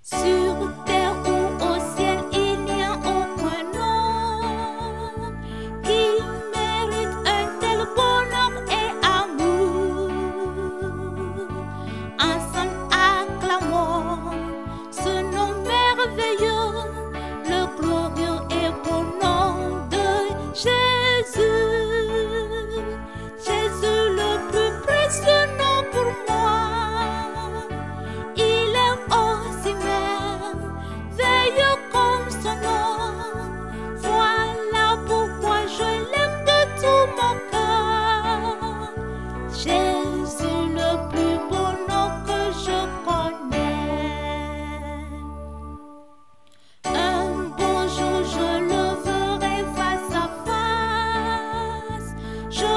Sur terre ou au ciel, il n'y a aucun nom qui mérite un tel bonheur et amour. Ensemble acclamons ce nom merveilleux, le glorieux et beau nom de Jésus. Jésus, le plus précieux nom pour moi. Il est aussi merveilleux comme son nom. Voilà pourquoi je l'aime de tout mon cœur. Jésus, le plus beau nom que je connais. Un beau jour, je le verrai face à face. Je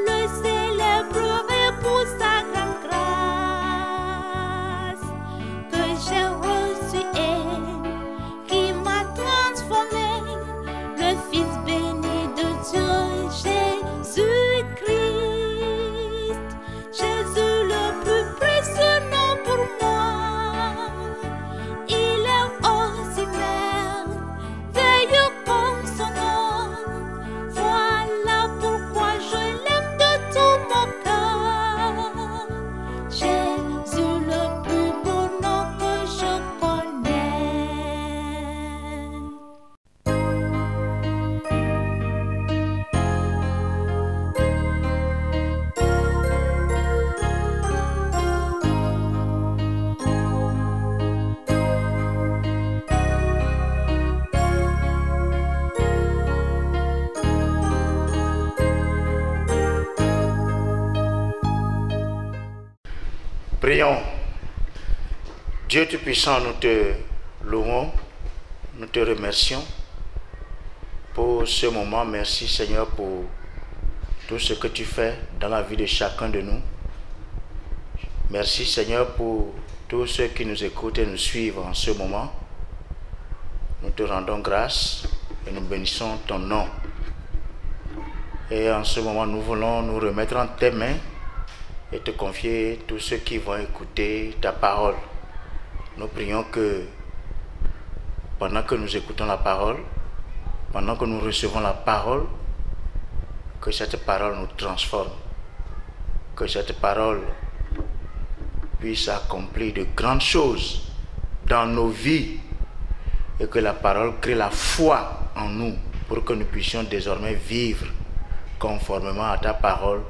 le célébrerai pour sa grande grâce que j'ai reçue et qui m'a transformé, le Fils béni de Dieu, Jésus-Christ. Jésus, le plus précieux nom pour moi. Il est aussi merveilleux comme son nom. Voilà pourquoi je l'aime de tout mon cœur. Jésus, le plus beau nom que je connais. Prions. Dieu Tout-Puissant, nous te louons, nous te remercions pour ce moment. Merci Seigneur pour tout ce que tu fais dans la vie de chacun de nous. Merci Seigneur pour tous ceux qui nous écoutent et nous suivent en ce moment. Nous te rendons grâce et nous bénissons ton nom. Et en ce moment, nous voulons nous remettre en tes mains et te confier tous ceux qui vont écouter ta parole. Nous prions que pendant que nous écoutons la parole, pendant que nous recevons la parole, que cette parole nous transforme, que cette parole puisse accomplir de grandes choses dans nos vies et que la parole crée la foi en nous pour que nous puissions désormais vivre conformément à ta parole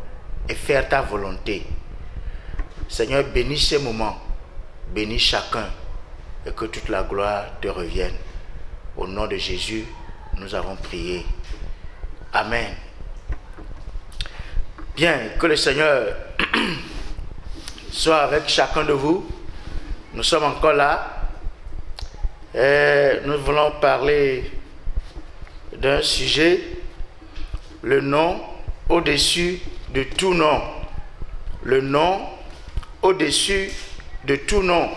et faire ta volonté. Seigneur, bénis ces moments, bénis chacun et que toute la gloire te revienne. Au nom de Jésus, nous avons prié. Amen. Bien, que le Seigneur soit avec chacun de vous. Nous sommes encore là et nous voulons parler d'un sujet, le nom au-dessus de tout nom. Le nom au-dessus de tout nom.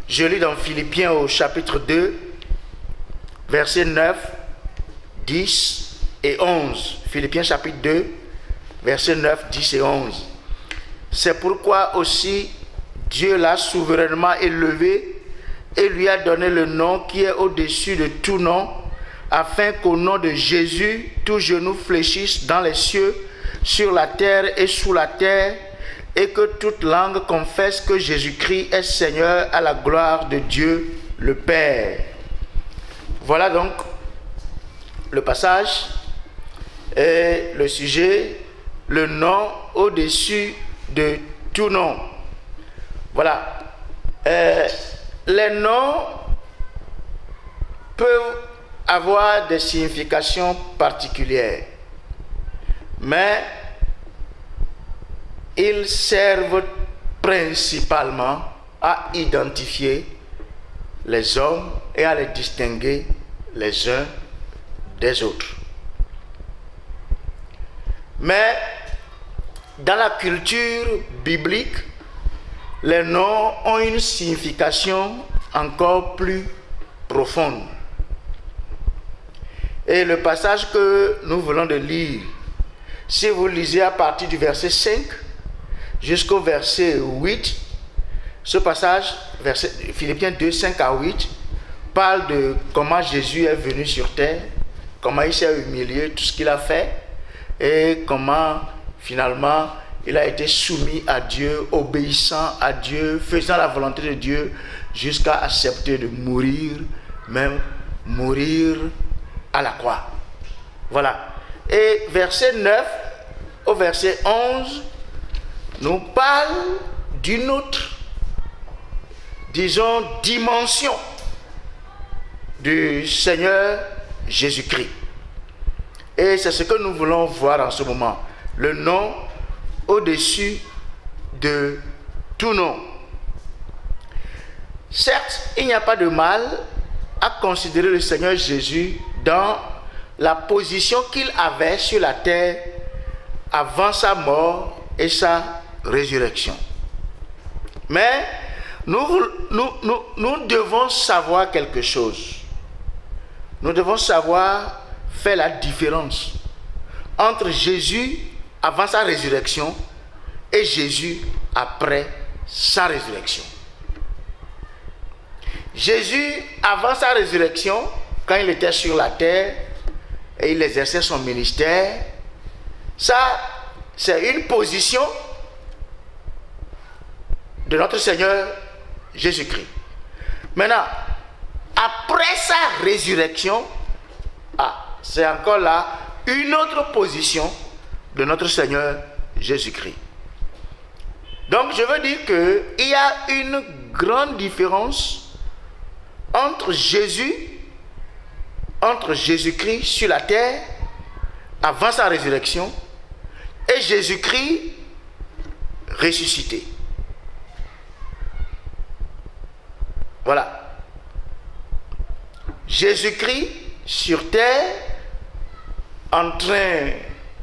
Je lis dans Philippiens au chapitre 2, versets 9, 10 et 11. Philippiens chapitre 2, versets 9, 10 et 11. C'est pourquoi aussi Dieu l'a souverainement élevé et lui a donné le nom qui est au-dessus de tout nom, afin qu'au nom de Jésus, tout genou fléchisse dans les cieux, sur la terre et sous la terre, et que toute langue confesse que Jésus-Christ est Seigneur, à la gloire de Dieu le Père. Voilà donc le passage et le sujet, le nom au-dessus de tout nom. Voilà. Les noms peuvent avoir des significations particulières, mais ils servent principalement à identifier les hommes et à les distinguer les uns des autres. Mais dans la culture biblique, les noms ont une signification encore plus profonde. Et le passage que nous venons de lire, si vous lisez à partir du verset 5 jusqu'au verset 8, Ce passage, Philippiens 2, 5 à 8, parle de comment Jésus est venu sur terre, comment il s'est humilié, tout ce qu'il a fait, et comment finalement il a été soumis à Dieu, obéissant à Dieu, faisant la volonté de Dieu, jusqu'à accepter de mourir, même mourir à la croix. Voilà. Et verset 9 au verset 11 nous parle d'une autre, disons, dimension du Seigneur Jésus-Christ. Et c'est ce que nous voulons voir en ce moment. Le nom au-dessus de tout nom. Certes, il n'y a pas de mal à considérer le Seigneur Jésus dans la position qu'il avait sur la terre avant sa mort et sa résurrection. Mais nous devons savoir quelque chose. Nous devons savoir faire la différence entre Jésus avant sa résurrection et Jésus après sa résurrection. Jésus, avant sa résurrection, quand il était sur la terre et il exerçait son ministère, ça, c'est une position de notre Seigneur Jésus-Christ. Maintenant, après sa résurrection, c'est encore là une autre position de notre Seigneur Jésus-Christ. Donc, je veux dire qu'il y a une grande différence entre Jésus-Christ sur la terre avant sa résurrection et Jésus-Christ ressuscité. Voilà. Jésus-Christ sur terre en train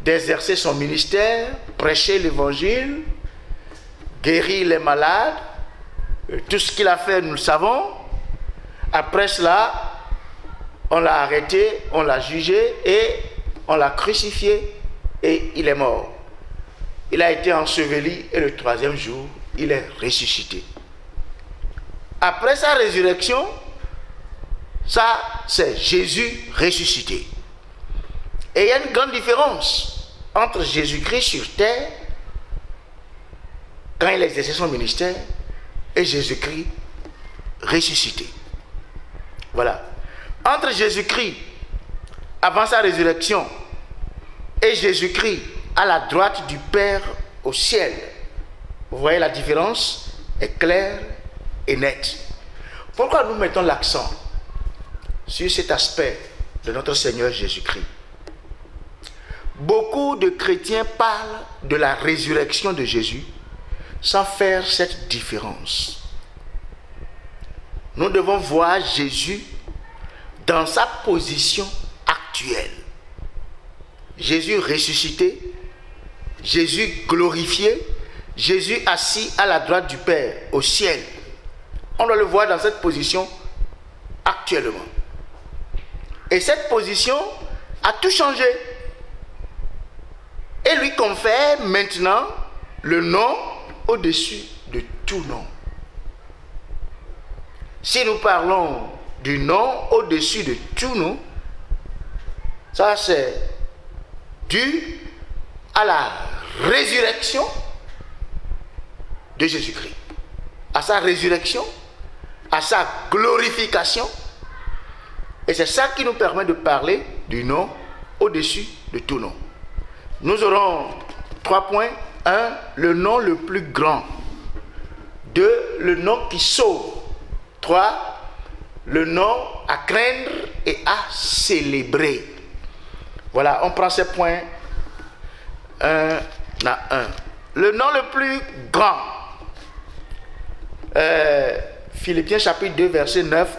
d'exercer son ministère, prêcher l'évangile, guérir les malades, tout ce qu'il a fait, nous le savons. Après cela, on l'a arrêté, on l'a jugé et on l'a crucifié et il est mort. Il a été enseveli et le troisième jour, il est ressuscité. Après sa résurrection, ça c'est Jésus ressuscité. Et il y a une grande différence entre Jésus-Christ sur terre, quand il exerçait son ministère, et Jésus-Christ ressuscité. Voilà. Entre Jésus-Christ avant sa résurrection et Jésus-Christ à la droite du Père au ciel, vous voyez la différence est claire et nette. Pourquoi nous mettons l'accent sur cet aspect de notre Seigneur Jésus-Christ? Beaucoup de chrétiens parlent de la résurrection de Jésus sans faire cette différence. Nous devons voir Jésus dans sa position actuelle. Jésus ressuscité, Jésus glorifié, Jésus assis à la droite du Père au ciel. On doit le voir dans cette position actuellement. Et cette position a tout changé. Et lui confère maintenant le nom au-dessus de tout nom. Si nous parlons du nom au-dessus de tout nom, ça c'est dû à la résurrection de Jésus-Christ, à sa résurrection, à sa glorification. Et c'est ça qui nous permet de parler du nom au-dessus de tout nom. Nous aurons 3 points. 1, le nom le plus grand. 2, le nom qui sauve. 3, le nom à craindre et à célébrer. Voilà, on prend ces points un à un. Le nom le plus grand. Philippiens chapitre 2, verset 9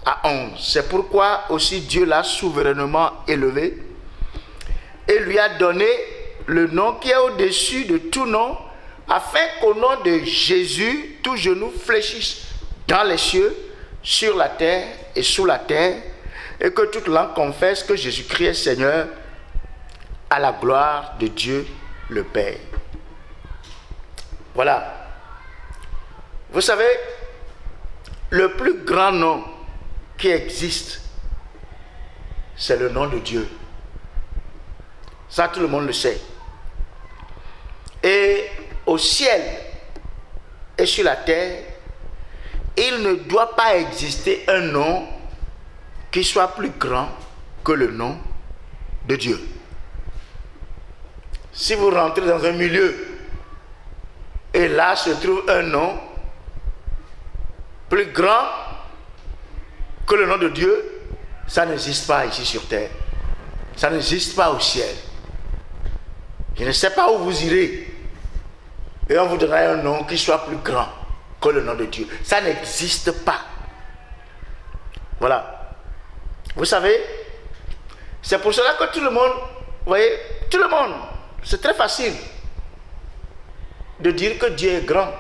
à 11. C'est pourquoi aussi Dieu l'a souverainement élevé et lui a donné le nom qui est au-dessus de tout nom, afin qu'au nom de Jésus, tout genou fléchisse dans les cieux, sur la terre et sous la terre, et que toute langue confesse que Jésus-Christ est Seigneur, à la gloire de Dieu le Père. Voilà. Vous savez, le plus grand nom qui existe, c'est le nom de Dieu. Ça, tout le monde le sait. Et au ciel et sur la terre, il ne doit pas exister un nom qui soit plus grand que le nom de Dieu. Si vous rentrez dans un milieu et là se trouve un nom plus grand que le nom de Dieu, ça n'existe pas ici sur terre. Ça n'existe pas au ciel. Je ne sais pas où vous irez et on vous donnera un nom qui soit plus grand que le nom de Dieu. Ça n'existe pas. Voilà. Vous savez, c'est pour cela que tout le monde, vous voyez, tout le monde, c'est très facile de dire que Dieu est grand.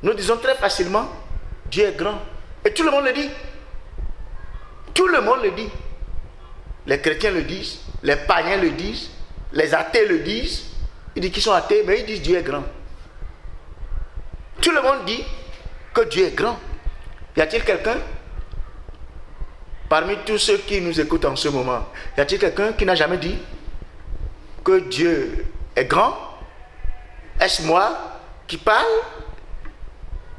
Nous disons très facilement, Dieu est grand. Et tout le monde le dit. Tout le monde le dit. Les chrétiens le disent, les païens le disent, les athées le disent. Ils disent qu'ils sont athées, mais ils disent Dieu est grand. Tout le monde dit que Dieu est grand. Y a-t-il quelqu'un parmi tous ceux qui nous écoutent en ce moment, y a-t-il quelqu'un qui n'a jamais dit que Dieu est grand? Est-ce moi qui parle?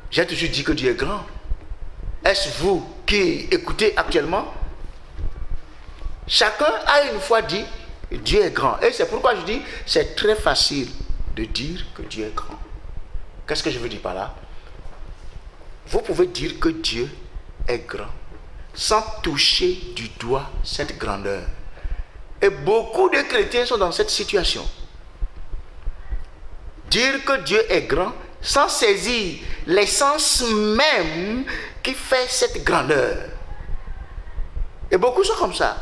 J'ai toujours dit que Dieu est grand. Est-ce vous qui écoutez actuellement? Chacun a une fois dit Dieu est grand. Et c'est pourquoi je dis c'est très facile de dire que Dieu est grand. Qu'est-ce que je veux dire par là? Vous pouvez dire que Dieu est grand sans toucher du doigt cette grandeur. Et beaucoup de chrétiens sont dans cette situation. Dire que Dieu est grand sans saisir l'essence même qui fait cette grandeur. Et beaucoup sont comme ça.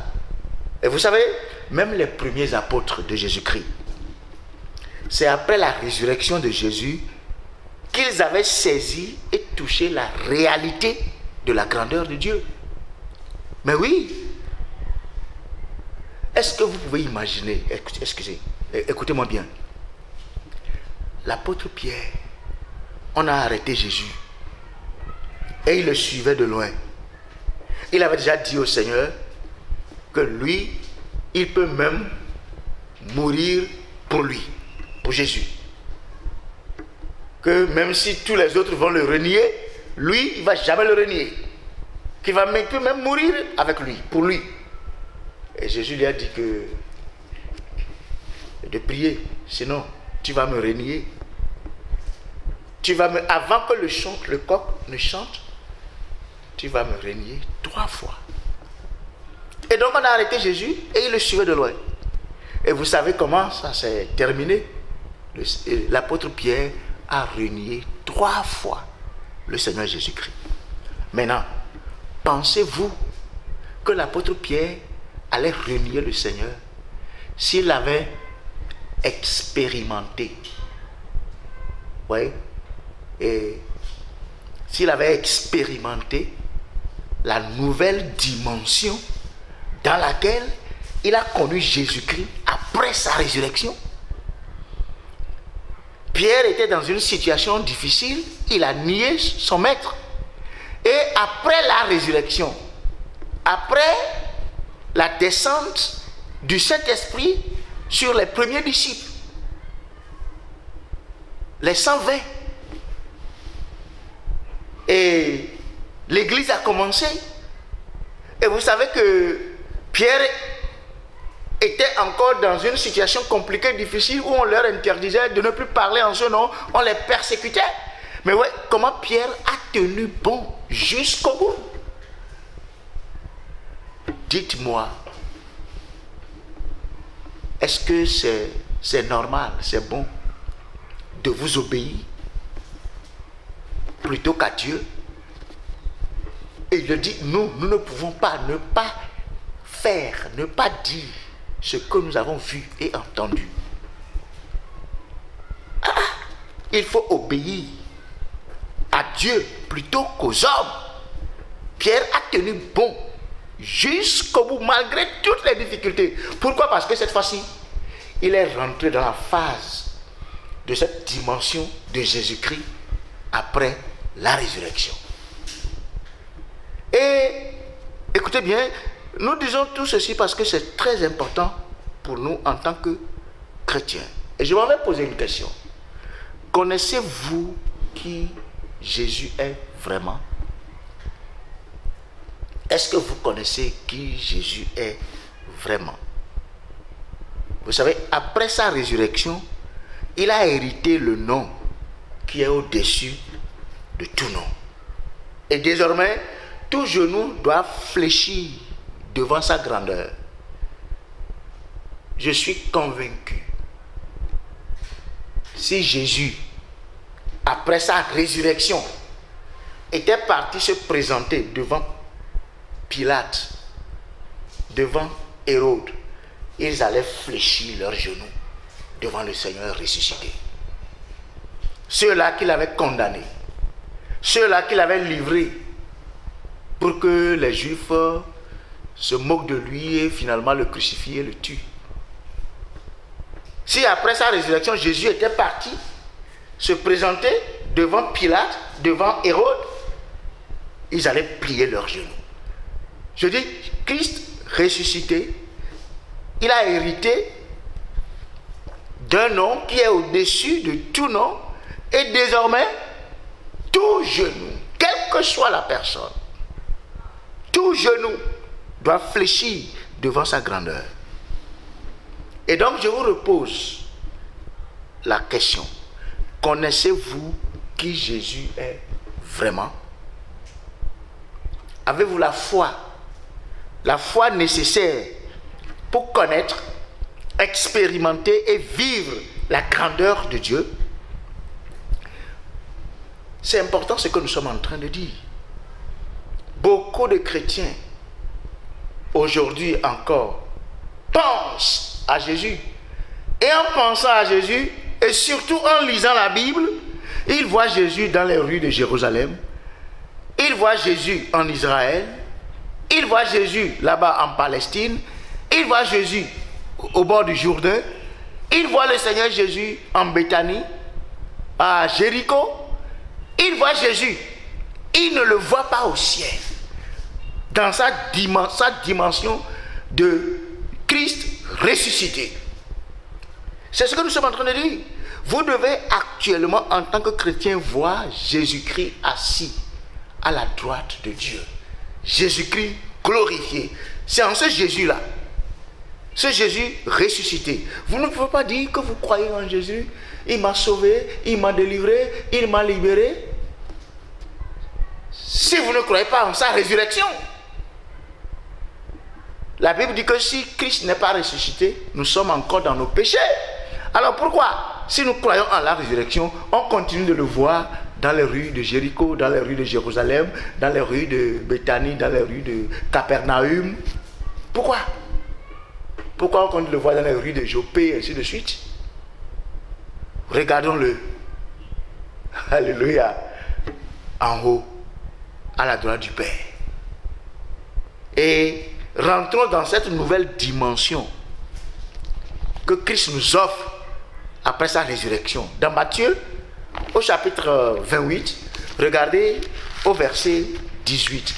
Et vous savez, même les premiers apôtres de Jésus-Christ, c'est après la résurrection de Jésus qu'ils avaient saisi et touché la réalité de la grandeur de Dieu. Mais oui, est-ce que vous pouvez imaginer, écoutez-moi bien, l'apôtre Pierre, on a arrêté Jésus et il le suivait de loin. Il avait déjà dit au Seigneur que lui, il peut même mourir pour lui, pour Jésus. Que même si tous les autres vont le renier, lui, il ne va jamais le renier. Qu'il peut même mourir avec lui, pour lui. Et Jésus lui a dit que de prier, sinon tu vas me renier. Avant que le coq ne chante, tu vas me renier 3 fois. Et donc on a arrêté Jésus et il le suivait de loin. Et vous savez comment ça s'est terminé? L'apôtre Pierre a renié 3 fois le Seigneur Jésus-Christ. Maintenant, pensez-vous que l'apôtre Pierre allait renier le Seigneur s'il avait expérimenté? Oui. Et s'il avait expérimenté la nouvelle dimension dans laquelle il a connu Jésus-Christ après sa résurrection. Pierre était dans une situation difficile, il a nié son maître. Et après la résurrection, après la descente du Saint-Esprit sur les premiers disciples, les 120, et l'église a commencé. Et vous savez que Pierre était encore dans une situation compliquée, difficile, où on leur interdisait de ne plus parler en ce nom, on les persécutait. Mais ouais, comment Pierre a tenu bon jusqu'au bout? Dites-moi, est-ce que c'est normal, c'est bon de vous obéir plutôt qu'à Dieu? Et il dit, nous ne pouvons pas ne pas faire, ne pas dire ce que nous avons vu et entendu. Il faut obéir à Dieu plutôt qu'aux hommes. Pierre a tenu bon jusqu'au bout, malgré toutes les difficultés. Pourquoi? Parce que cette fois-ci, il est rentré dans la phase de cette dimension de Jésus-Christ après la résurrection. Et écoutez bien, nous disons tout ceci parce que c'est très important pour nous en tant que chrétiens. Et je m'avais posé une question. Connaissez-vous qui Jésus est vraiment? Est-ce que vous connaissez qui Jésus est vraiment? Vous savez, après sa résurrection, il a hérité le nom qui est au-dessus de tout nom. Et désormais, tout genou doit fléchir devant sa grandeur. Je suis convaincu, si Jésus, après sa résurrection, était parti se présenter devant Pilate, devant Hérode, ils allaient fléchir leurs genoux devant le Seigneur ressuscité. Ceux-là qu'il avait condamnés, ceux-là qu'il avait livrés pour que les Juifs se moquent de lui et finalement le crucifient et le tuent. Si après sa résurrection, Jésus était parti se présenter devant Pilate, devant Hérode, ils allaient plier leurs genoux. Je dis, Christ ressuscité, il a hérité d'un nom qui est au-dessus de tout nom, et désormais, tout genou, quelle que soit la personne, tout genou doit fléchir devant sa grandeur. Et donc, je vous repose la question. Connaissez-vous qui Jésus est vraiment? Avez-vous la foi nécessaire pour connaître, expérimenter et vivre la grandeur de Dieu? C'est important ce que nous sommes en train de dire. Beaucoup de chrétiens, aujourd'hui encore, pensent à Jésus. Et en pensant à Jésus, et surtout en lisant la Bible, ils voient Jésus dans les rues de Jérusalem, ils voient Jésus en Israël, ils voient Jésus là-bas en Palestine, ils voient Jésus au bord du Jourdain, ils voient le Seigneur Jésus en Béthanie, à Jéricho, ils voient Jésus, ils ne le voient pas au ciel, dans sa dimension de Christ ressuscité. C'est ce que nous sommes en train de dire. Vous devez actuellement, en tant que chrétien, voir Jésus-Christ assis à la droite de Dieu. Jésus-Christ glorifié. C'est en ce Jésus-là, ce Jésus ressuscité. Vous ne pouvez pas dire que vous croyez en Jésus. Il m'a sauvé, il m'a délivré, il m'a libéré. Si vous ne croyez pas en sa résurrection. La Bible dit que si Christ n'est pas ressuscité, nous sommes encore dans nos péchés. Alors pourquoi, si nous croyons en la résurrection, on continue de le voir dans les rues de Jéricho, dans les rues de Jérusalem, dans les rues de Béthanie, dans les rues de Capernaum? Pourquoi? Pourquoi on continue de le voir dans les rues de Jopé et ainsi de suite? Regardons-le. Alléluia. En haut, à la droite du Père. Et rentrons dans cette nouvelle dimension que Christ nous offre après sa résurrection. Dans Matthieu, au chapitre 28, regardez au verset 18.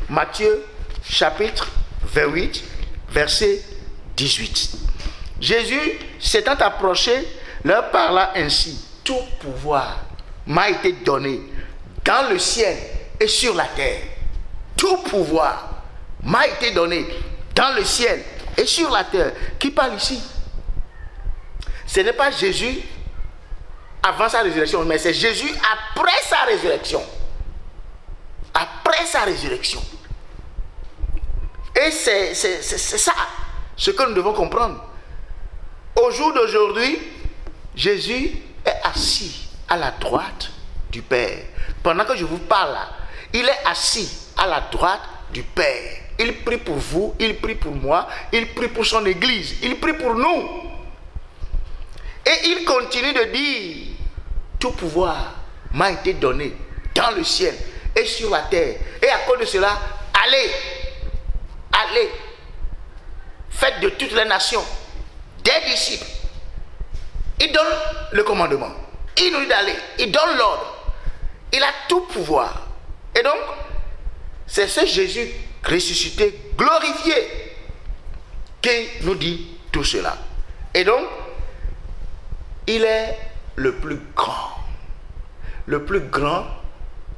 Matthieu, chapitre 28, verset 18. Jésus, s'étant approché, leur parla ainsi: tout pouvoir m'a été donné dans le ciel et sur la terre. Tout pouvoir m'a été donné dans le ciel et sur la terre. Qui parle ici? Ce n'est pas Jésus avant sa résurrection, mais c'est Jésus après sa résurrection. Après sa résurrection. Et c'est ça ce que nous devons comprendre. Au jour d'aujourd'hui, Jésus est assis à la droite du Père. Pendant que je vous parle là, il est assis à la droite du Père. Il prie pour vous, il prie pour moi, il prie pour son église, il prie pour nous. Et il continue de dire: tout pouvoir m'a été donné dans le ciel et sur la terre. Et à cause de cela, allez, faites de toutes les nations des disciples. Il donne le commandement, il nous dit d'aller, il donne l'ordre. Il a tout pouvoir. Et donc, c'est ce Jésus ressuscité, glorifié, qui nous dit tout cela. Et donc, il est le plus grand. Le plus grand,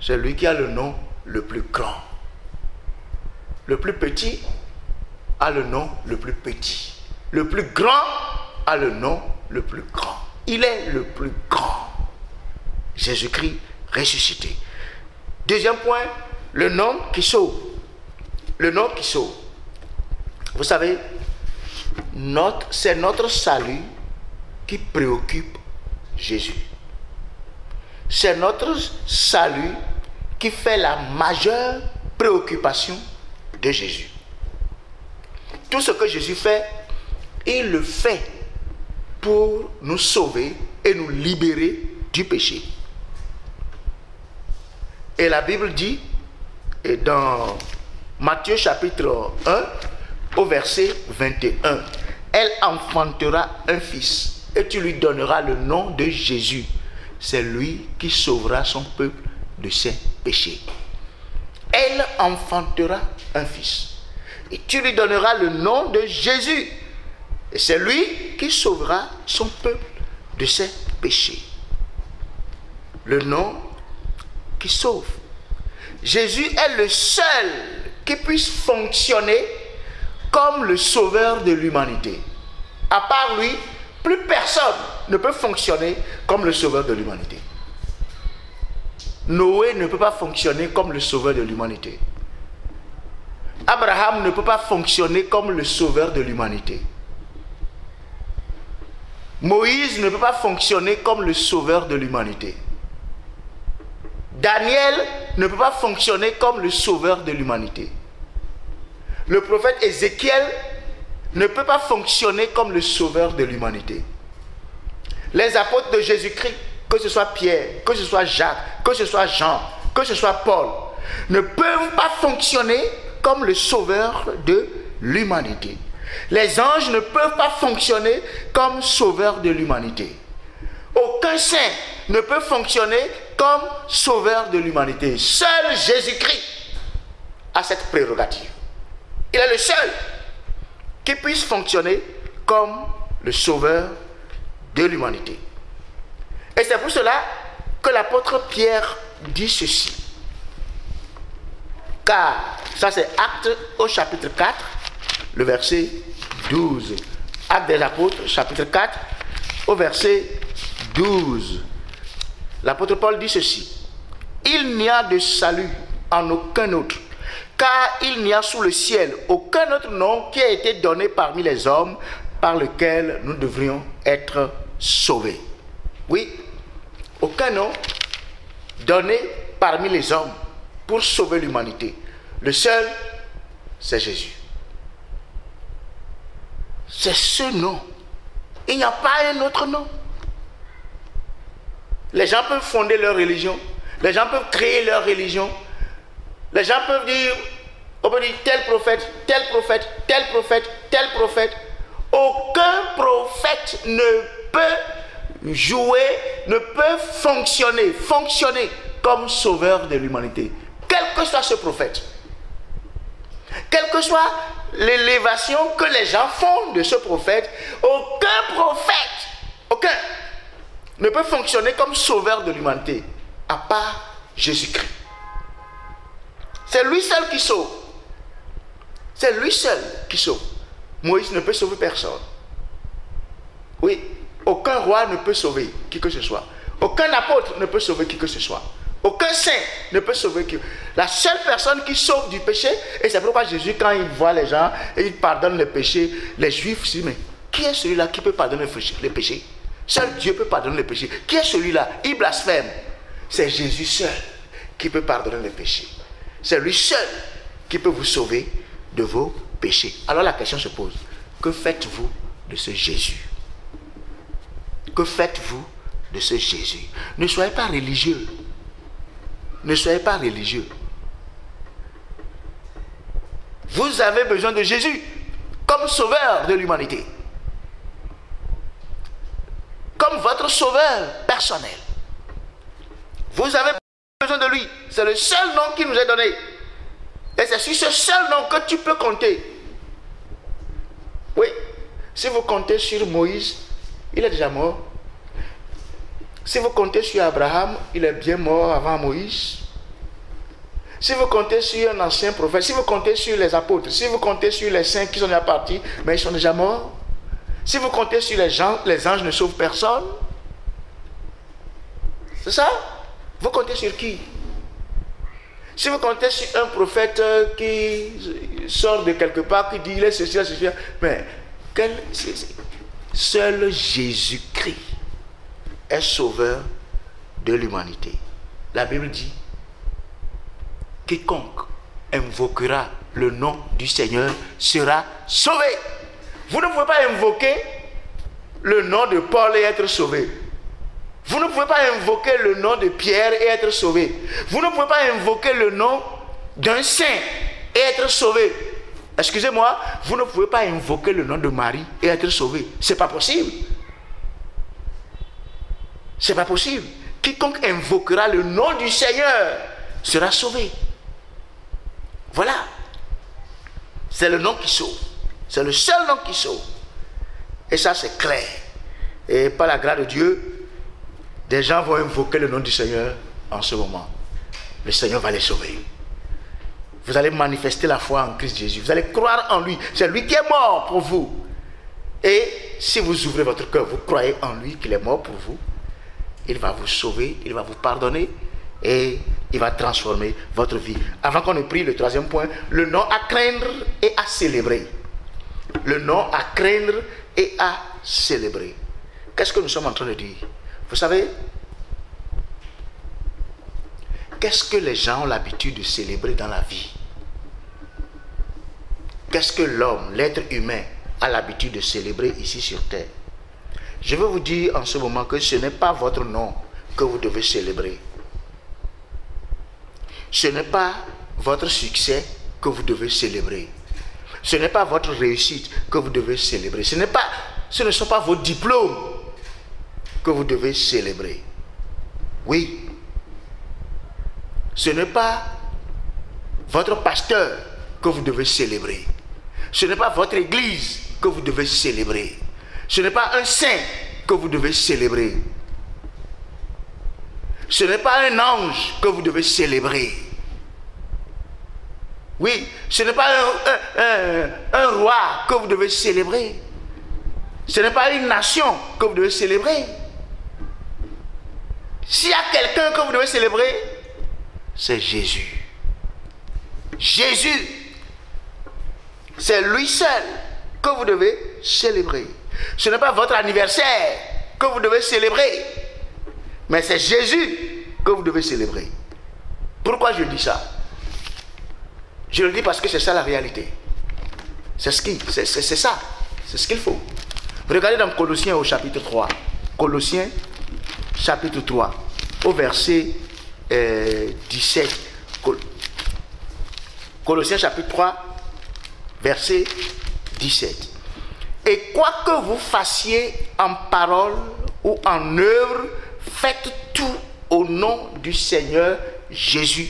c'est lui qui a le nom le plus grand. Le plus petit a le nom le plus petit. Le plus grand a le nom le plus grand. Il est le plus grand. Jésus-Christ ressuscité. Deuxième point, le nom qui sauve. Le nom qui sauve. Vous savez, c'est notre salut qui préoccupe Jésus. C'est notre salut qui fait la majeure préoccupation de Jésus. Tout ce que Jésus fait, il le fait pour nous sauver et nous libérer du péché. Et la Bible dit, et dans Matthieu chapitre 1, au verset 21, elle enfantera un fils et tu lui donneras le nom de Jésus. C'est lui qui sauvera son peuple de ses péchés. Elle enfantera un fils et tu lui donneras le nom de Jésus. Et c'est lui qui sauvera son peuple de ses péchés. Le nom qui sauve. Jésus est le seul qui puisse fonctionner comme le sauveur de l'humanité. À part lui, plus personne ne peut fonctionner comme le sauveur de l'humanité. Noé ne peut pas fonctionner comme le sauveur de l'humanité. Abraham ne peut pas fonctionner comme le sauveur de l'humanité. Moïse ne peut pas fonctionner comme le sauveur de l'humanité. Daniel ne peut pas fonctionner comme le sauveur de l'humanité. Le prophète Ézéchiel ne peut pas fonctionner comme le sauveur de l'humanité. Les apôtres de Jésus-Christ, que ce soit Pierre, que ce soit Jacques, que ce soit Jean, que ce soit Paul, ne peuvent pas fonctionner comme le sauveur de l'humanité. Les anges ne peuvent pas fonctionner comme sauveur de l'humanité. Aucun saint ne peut fonctionner comme sauveur de l'humanité. Seul Jésus-Christ a cette prérogative. Il est le seul qui puisse fonctionner comme le sauveur de l'humanité. Et c'est pour cela que l'apôtre Pierre dit ceci. Car, ça c'est Actes au chapitre 4, le verset 12. Actes des apôtres, chapitre 4, au verset 12. L'apôtre Paul dit ceci. Il n'y a de salut en aucun autre, car il n'y a sous le ciel aucun autre nom qui a été donné parmi les hommes par lequel nous devrions être sauvés. Oui, aucun nom donné parmi les hommes pour sauver l'humanité. Le seul, c'est Jésus. C'est ce nom. Il n'y a pas un autre nom. Les gens peuvent fonder leur religion. Les gens peuvent créer leur religion. Les gens peuvent dire, on peut dire tel prophète, tel prophète, tel prophète, tel prophète. Aucun prophète ne peut jouer, ne peut fonctionner comme sauveur de l'humanité. Quel que soit ce prophète. Quelle que soit l'élévation que les gens font de ce prophète, aucun prophète, aucun, ne peut fonctionner comme sauveur de l'humanité, à part Jésus-Christ. C'est lui seul qui sauve. C'est lui seul qui sauve. Moïse ne peut sauver personne. Oui, aucun roi ne peut sauver qui que ce soit. Aucun apôtre ne peut sauver qui que ce soit. Aucun saint ne peut sauver qui. La seule personne qui sauve du péché, et c'est pourquoi Jésus, quand il voit les gens et il pardonne les péchés, les Juifs se disent, mais qui est celui-là qui peut pardonner les péchés? Seul Dieu peut pardonner les péchés. Qui est celui-là? Il blasphème. C'est Jésus seul qui peut pardonner les péchés. C'est lui seul qui peut vous sauver de vos péchés. Alors la question se pose, que faites-vous de ce Jésus? Que faites-vous de ce Jésus? Ne soyez pas religieux. Ne soyez pas religieux. Vous avez besoin de Jésus comme sauveur de l'humanité. Comme votre sauveur personnel. Vous avez besoin de lui. C'est le seul nom qui nous est donné. Et c'est sur ce seul nom que tu peux compter. Oui, si vous comptez sur Moïse, il est déjà mort. Si vous comptez sur Abraham, il est bien mort avant Moïse. Si vous comptez sur un ancien prophète, si vous comptez sur les apôtres, si vous comptez sur les saints qui sont déjà partis, mais ils sont déjà morts. Si vous comptez sur les anges ne sauvent personne. C'est ça? Vous comptez sur qui? Si vous comptez sur un prophète qui sort de quelque part, qui dit il est ceci, mais seul Jésus-Christ est sauveur de l'humanité. La Bible dit, quiconque invoquera le nom du Seigneur sera sauvé. Vous ne pouvez pas invoquer le nom de Paul et être sauvé. Vous ne pouvez pas invoquer le nom de Pierre et être sauvé. Vous ne pouvez pas invoquer le nom d'un saint et être sauvé. Excusez-moi, vous ne pouvez pas invoquer le nom de Marie et être sauvé. C'est pas possible. C'est pas possible. Quiconque invoquera le nom du Seigneur sera sauvé. Voilà. C'est le nom qui sauve. C'est le seul nom qui sauve. Et ça, c'est clair. Et par la grâce de Dieu, des gens vont invoquer le nom du Seigneur en ce moment. Le Seigneur va les sauver. Vous allez manifester la foi en Christ Jésus. Vous allez croire en lui. C'est lui qui est mort pour vous. Et si vous ouvrez votre cœur, vous croyez en lui qu'il est mort pour vous, il va vous sauver, il va vous pardonner et il va transformer votre vie. Avant qu'on ait pris le troisième point, le nom à craindre et à célébrer. Le nom à craindre et à célébrer. Qu'est-ce que nous sommes en train de dire? Vous savez, qu'est-ce que les gens ont l'habitude de célébrer dans la vie? Qu'est-ce que l'homme, l'être humain, a l'habitude de célébrer ici sur terre? Je veux vous dire en ce moment que ce n'est pas votre nom que vous devez célébrer. Ce n'est pas votre succès que vous devez célébrer. Ce n'est pas votre réussite que vous devez célébrer. Ce ne sont pas vos diplômes que vous devez célébrer. Oui. Ce n'est pas votre pasteur que vous devez célébrer. Ce n'est pas votre église que vous devez célébrer. Ce n'est pas un saint que vous devez célébrer. Ce n'est pas un ange que vous devez célébrer. Oui, ce n'est pas un roi que vous devez célébrer. Ce n'est pas une nation que vous devez célébrer. S'il y a quelqu'un que vous devez célébrer, c'est Jésus. Jésus, c'est lui seul que vous devez célébrer. Ce n'est pas votre anniversaire que vous devez célébrer, mais c'est Jésus que vous devez célébrer. Pourquoi je dis ça? Je le dis parce que c'est ça la réalité. C'est ça. C'est ce qu'il faut. Regardez dans Colossiens au chapitre 3. Colossiens chapitre 3 au verset 17. Colossiens chapitre 3 verset 17. Et quoi que vous fassiez en parole ou en œuvre, faites tout au nom du Seigneur Jésus,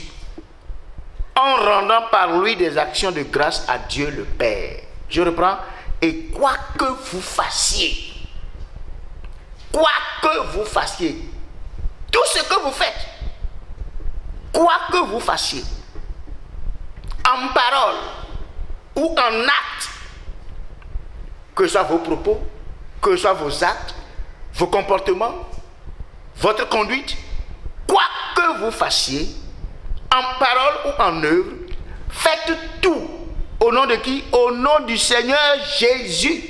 en rendant par lui des actions de grâce à Dieu le Père. Je reprends. Et quoi que vous fassiez, tout ce que vous faites, quoi que vous fassiez, en parole ou en acte, que ce soit vos propos, que ce soit vos actes, vos comportements, votre conduite, quoi que vous fassiez, en parole ou en œuvre, faites tout. Au nom de qui? Au nom du Seigneur Jésus.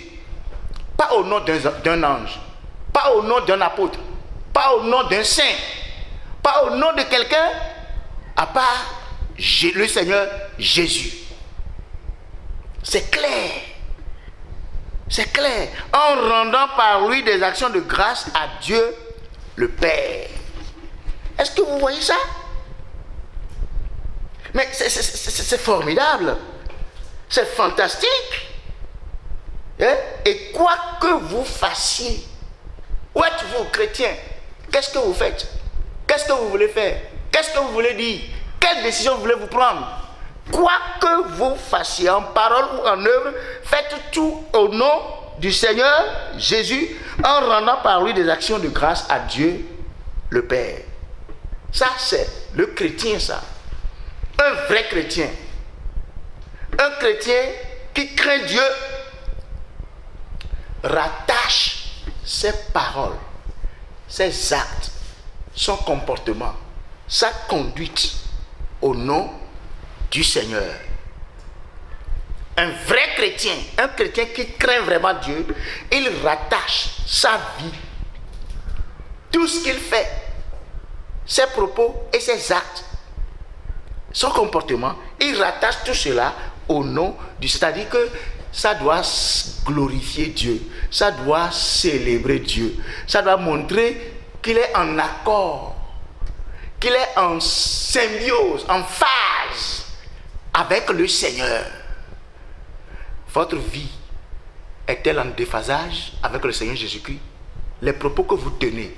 Pas au nom d'un ange, pas au nom d'un apôtre, pas au nom d'un saint, pas au nom de quelqu'un, à part le Seigneur Jésus. C'est clair. C'est clair. En rendant par lui des actions de grâce à Dieu le Père. Est-ce que vous voyez ça? Mais c'est formidable. C'est fantastique. Et quoi que vous fassiez, où êtes-vous, chrétien? Qu'est-ce que vous faites? Qu'est-ce que vous voulez faire? Qu'est-ce que vous voulez dire? Quelle décision voulez-vous prendre? Quoi que vous fassiez en parole ou en œuvre, faites tout au nom du Seigneur Jésus, en rendant par lui des actions de grâce à Dieu le Père. Ça, c'est le chrétien, ça. Un vrai chrétien. Un chrétien qui craint Dieu rattache ses paroles, ses actes, son comportement, sa conduite au nom du Seigneur. Un vrai chrétien, un chrétien qui craint vraiment Dieu, il rattache sa vie, tout ce qu'il fait, ses propos et ses actes, son comportement, il rattache tout cela au nom du Seigneur. C'est-à-dire que ça doit glorifier Dieu, ça doit célébrer Dieu, ça doit montrer qu'il est en accord, qu'il est en symbiose, en phase avec le Seigneur. Votre vie est-elle en déphasage avec le Seigneur Jésus-Christ? Les propos que vous tenez,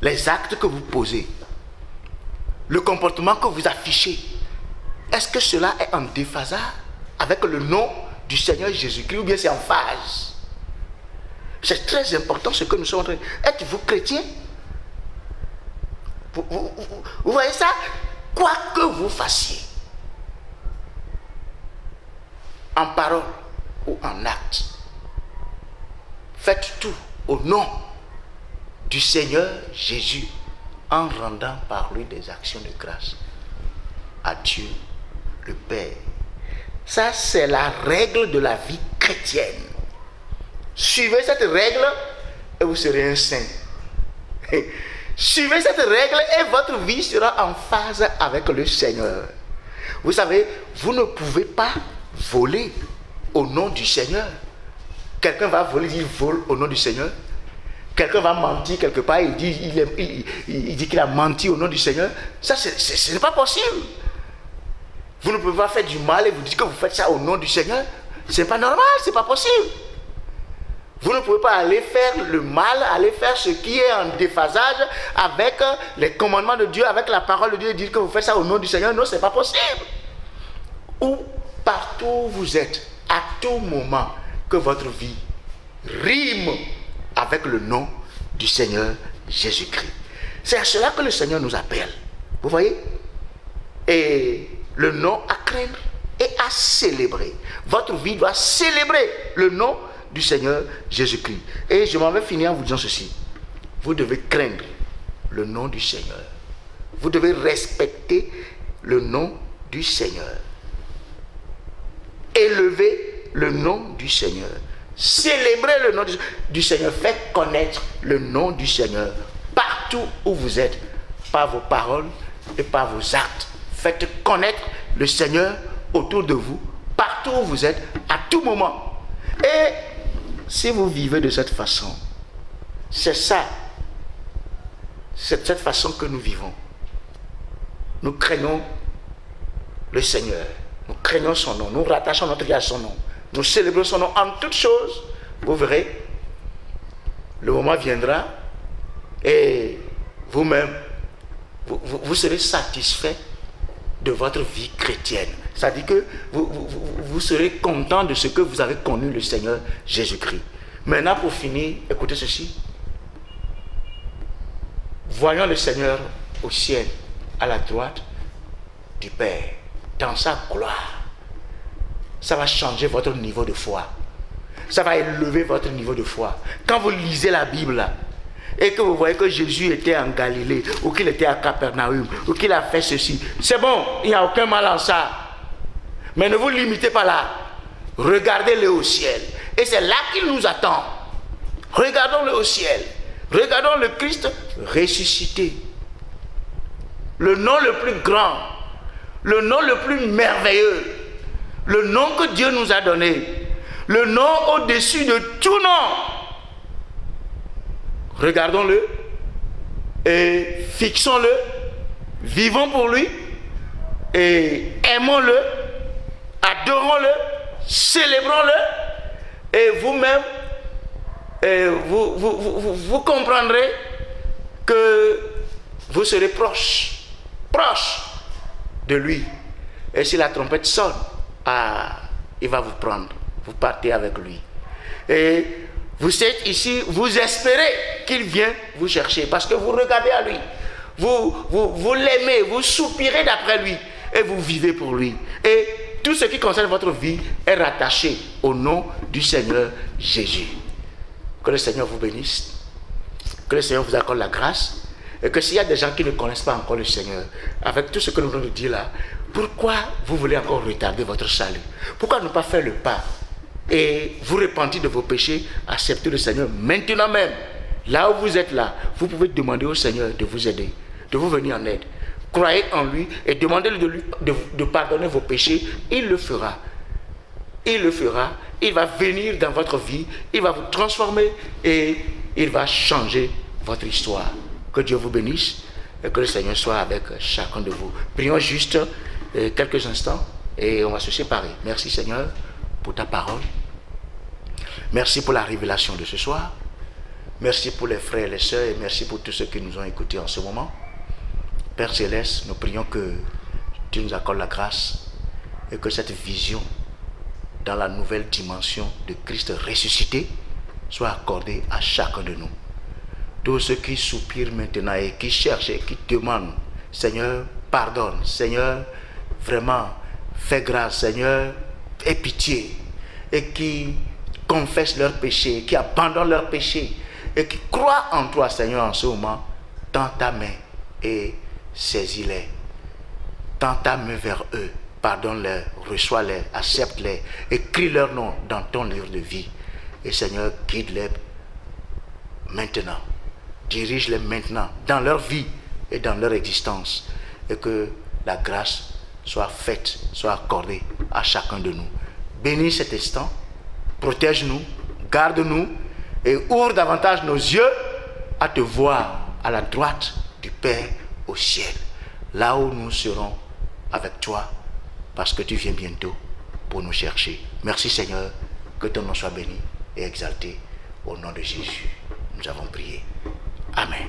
les actes que vous posez, le comportement que vous affichez, est-ce que cela est en déphasage avec le nom du Seigneur Jésus-Christ ou bien c'est en phase? C'est très important ce que nous sommes en train de dire. Êtes-vous chrétien? Vous voyez ça? Quoi que vous fassiez, en parole ou en acte, faites tout au nom du Seigneur Jésus, en rendant par lui des actions de grâce à Dieu le Père. Ça, c'est la règle de la vie chrétienne. Suivez cette règle et vous serez un saint. Suivez cette règle et votre vie sera en phase avec le Seigneur. Vous savez, vous ne pouvez pas voler au nom du Seigneur. Quelqu'un va voler, il vole au nom du Seigneur. Quelqu'un va mentir quelque part, il dit qu'il a menti au nom du Seigneur. Ça, ce n'est pas possible. Vous ne pouvez pas faire du mal et vous dites que vous faites ça au nom du Seigneur. Ce n'est pas normal, ce n'est pas possible. Vous ne pouvez pas aller faire le mal, aller faire ce qui est en déphasage avec les commandements de Dieu, avec la parole de Dieu et dire que vous faites ça au nom du Seigneur. Non, ce n'est pas possible. Ou partout où vous êtes, à tout moment, que votre vie rime avec le nom du Seigneur Jésus-Christ. C'est à cela que le Seigneur nous appelle. Vous voyez? Et le nom à craindre et à célébrer. Votre vie doit célébrer le nom du Seigneur Jésus-Christ. Et je m'en vais finir en vous disant ceci. Vous devez craindre le nom du Seigneur. Vous devez respecter le nom du Seigneur. Élever le nom du Seigneur. Célébrer le nom du Seigneur. Faites connaître le nom du Seigneur partout où vous êtes, par vos paroles et par vos actes. Faites connaître le Seigneur autour de vous, partout où vous êtes, à tout moment. Et si vous vivez de cette façon, c'est ça, c'est de cette façon que nous vivons. Nous craignons le Seigneur, nous craignons son nom, nous rattachons notre vie à son nom, nous célébrons son nom en toutes choses. Vous verrez, le moment viendra et vous-même, vous serez satisfait de votre vie chrétienne. C'est-à-dire que vous serez content de ce que vous avez connu le Seigneur Jésus-Christ. Maintenant, pour finir, écoutez ceci. Voyons le Seigneur au ciel, à la droite du Père, dans sa gloire. Ça va changer votre niveau de foi. Ça va élever votre niveau de foi. Quand vous lisez la Bible, là, et que vous voyez que Jésus était en Galilée, ou qu'il était à Capernaum, ou qu'il a fait ceci, c'est bon, il n'y a aucun mal en ça. Mais ne vous limitez pas là. Regardez-le au ciel. Et c'est là qu'il nous attend. Regardons-le au ciel. Regardons le Christ ressuscité. Le nom le plus grand, le nom le plus merveilleux, le nom que Dieu nous a donné, le nom au-dessus de tout nom. Regardons-le et fixons-le, vivons pour lui et aimons-le, adorons-le, célébrons-le et vous-même, vous comprendrez que vous serez proche de lui. Et si la trompette sonne, il va vous prendre. Vous partez avec lui. Et vous êtes ici, vous espérez qu'il vienne vous chercher parce que vous regardez à lui. Vous l'aimez, vous soupirez d'après lui et vous vivez pour lui. Et tout ce qui concerne votre vie est rattaché au nom du Seigneur Jésus. Que le Seigneur vous bénisse. Que le Seigneur vous accorde la grâce. Et que s'il y a des gens qui ne connaissent pas encore le Seigneur, avec tout ce que nous venons de dire là, pourquoi vous voulez encore retarder votre salut? Pourquoi ne pas faire le pas et vous repentir de vos péchés, accepter le Seigneur maintenant même? Là où vous êtes là, vous pouvez demander au Seigneur de vous aider, de vous venir en aide. Croyez en lui et demandez-lui de pardonner vos péchés. Il le fera. Il le fera. Il va venir dans votre vie. Il va vous transformer et il va changer votre histoire. Que Dieu vous bénisse et que le Seigneur soit avec chacun de vous. Prions juste quelques instants et on va se séparer. Merci Seigneur pour ta parole. Merci pour la révélation de ce soir. Merci pour les frères et les sœurs et merci pour tous ceux qui nous ont écoutés en ce moment. Père Céleste, nous prions que tu nous accordes la grâce et que cette vision dans la nouvelle dimension de Christ ressuscité soit accordée à chacun de nous. Tous ceux qui soupirent maintenant et qui cherchent et qui demandent, Seigneur, pardonne, Seigneur, vraiment, fais grâce, Seigneur, aie pitié, et qui confessent leurs péchés, qui abandonnent leurs péchés, et qui croient en toi, Seigneur, en ce moment, tends ta main et saisis-les. Tends ta main vers eux, pardonne-les, reçois-les, accepte-les, écris leur nom dans ton livre de vie. Et Seigneur, guide-les maintenant. Dirige-les maintenant dans leur vie et dans leur existence. Et que la grâce soit faite, soit accordée à chacun de nous. Bénis cet instant, protège-nous, garde-nous et ouvre davantage nos yeux à te voir à la droite du Père au ciel. Là où nous serons avec toi parce que tu viens bientôt pour nous chercher. Merci Seigneur, que ton nom soit béni et exalté au nom de Jésus. Nous avons prié. Amen.